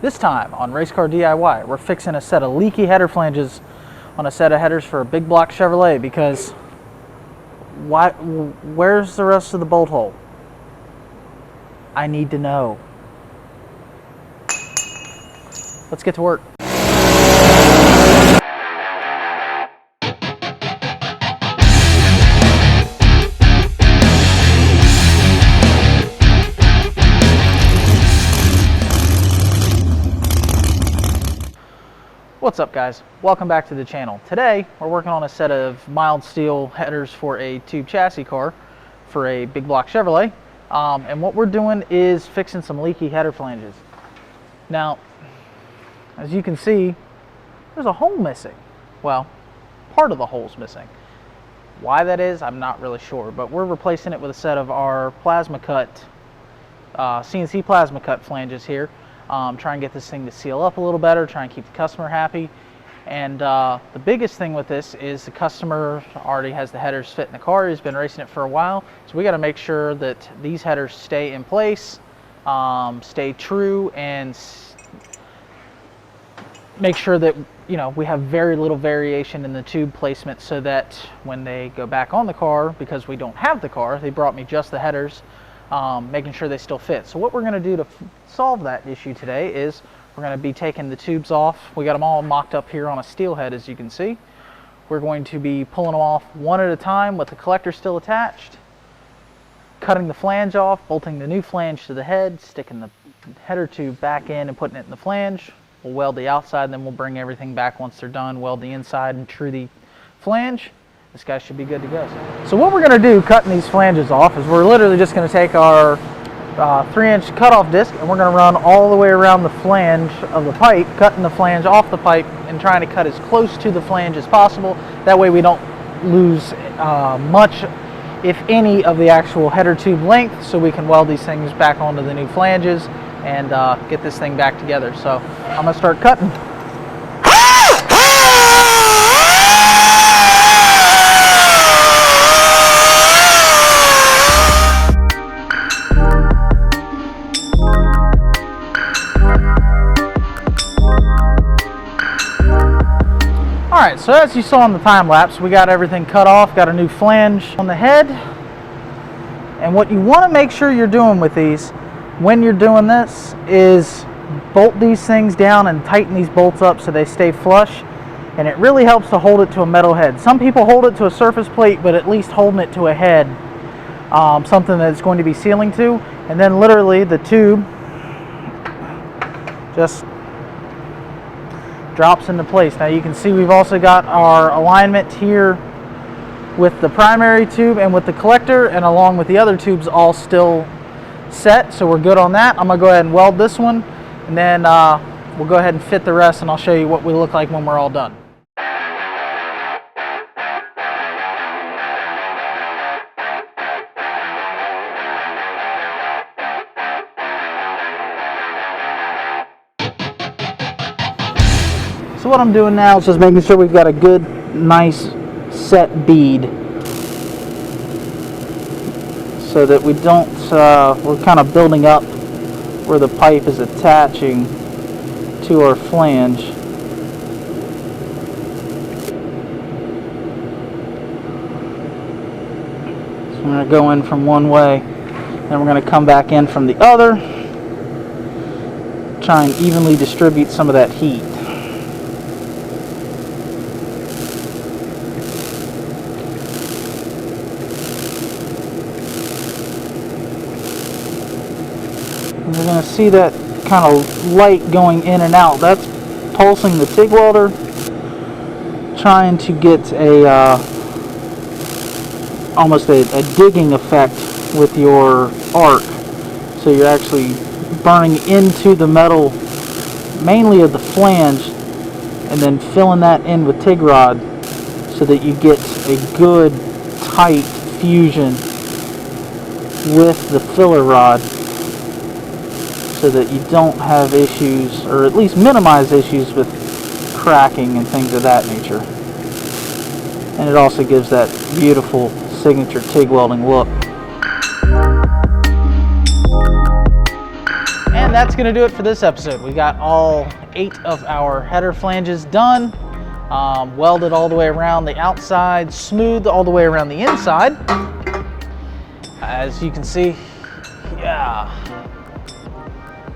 This time on RacecarDIY, we're fixing a set of leaky header flanges on a set of headers for a big block Chevrolet because where's the rest of the bolt hole? I need to know. Let's get to work. What's up, guys? Welcome back to the channel. Today we're working on a set of mild steel headers for a tube chassis car for a big block Chevrolet, and what we're doing is fixing some leaky header flanges. Now, as you can see, there's a hole missing. Well, part of the hole's missing. Why that is, I'm not really sure, but we're replacing it with a set of our plasma cut CNC plasma cut flanges here. Try and get this thing to seal up a little better, try and keep the customer happy. And the biggest thing with this is the customer already has the headers fit in the car. He's been racing it for a while, so we got to make sure that these headers stay in place, stay true, and make sure that we have very little variation in the tube placement, so that when they go back on the car, because we don't have the car, they brought me just the headers, making sure they still fit. So what we're going to do to solve that issue today is we're going to be taking the tubes off. We got them all mocked up here on a steel head, as you can see. We're going to be pulling them off one at a time with the collector still attached, cutting the flange off, bolting the new flange to the head, sticking the header tube back in and putting it in the flange. We'll weld the outside, then we'll bring everything back once they're done, weld the inside and true the flange. This guy should be good to go. So what we're going to do cutting these flanges off is we're literally just going to take our 3-inch cutoff disc and we're going to run all the way around the flange of the pipe, cutting the flange off the pipe and trying to cut as close to the flange as possible. That way we don't lose much, if any, of the actual header tube length, so we can weld these things back onto the new flanges and get this thing back together. So I'm going to start cutting. Alright, so as you saw in the time lapse, we got everything cut off, got a new flange on the head. And what you want to make sure you're doing with these when you're doing this is bolt these things down and tighten these bolts up so they stay flush. And it really helps to hold it to a metal head. Some people hold it to a surface plate, but at least holding it to a head, something that it's going to be sealing to. And then literally the tube just drops into place. Now you can see we've also got our alignment here with the primary tube and with the collector, and along with the other tubes all still set, so we're good on that. I'm going to go ahead and weld this one, and then we'll go ahead and fit the rest, and I'll show you what we look like when we're all done. So what I'm doing now is just making sure we've got a good, nice set bead, so that we don't, we're kind of building up where the pipe is attaching to our flange. So I'm going to go in from one way, then we're going to come back in from the other, try and evenly distribute some of that heat. We're going to see that kind of light going in and out. That's pulsing the TIG welder, trying to get a almost a digging effect with your arc. So you're actually burning into the metal, mainly of the flange, and then filling that in with TIG rod so that you get a good tight fusion with the filler rod, so that you don't have issues, or at least minimize issues with cracking and things of that nature. And it also gives that beautiful signature TIG welding look. And And that's going to do it for this episode. We got all 8 of our header flanges done, welded all the way around the outside, smoothed all the way around the inside. As you can see,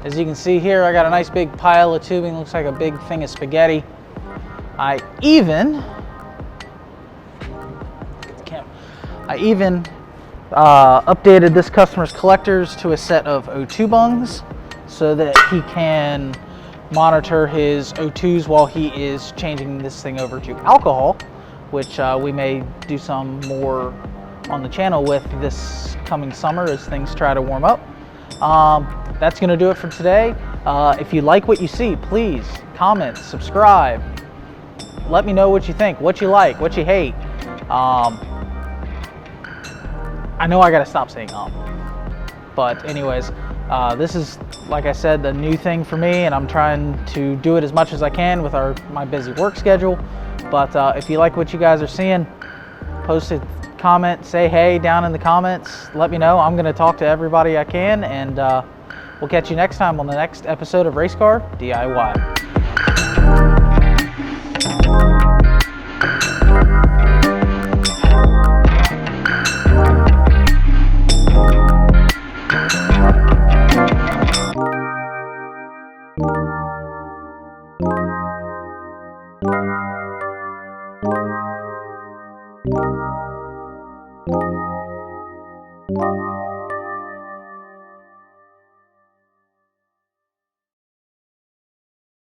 as you can see here, I got a nice big pile of tubing. Looks like a big thing of spaghetti. I even updated this customer's collectors to a set of O2 bungs so that he can monitor his O2s while he is changing this thing over to alcohol, which we may do some more on the channel with this coming summer as things try to warm up. That's going to do it for today. If you like what you see, please comment, subscribe. Let me know what you think, what you like, what you hate. I know I gotta stop saying but anyways, this is, like I said, the new thing for me, and I'm trying to do it as much as I can with my busy work schedule. But if you like what you guys are seeing, post a comment, say hey down in the comments, let me know. I'm gonna talk to everybody I can, and we'll catch you next time on the next episode of Racecar DIY.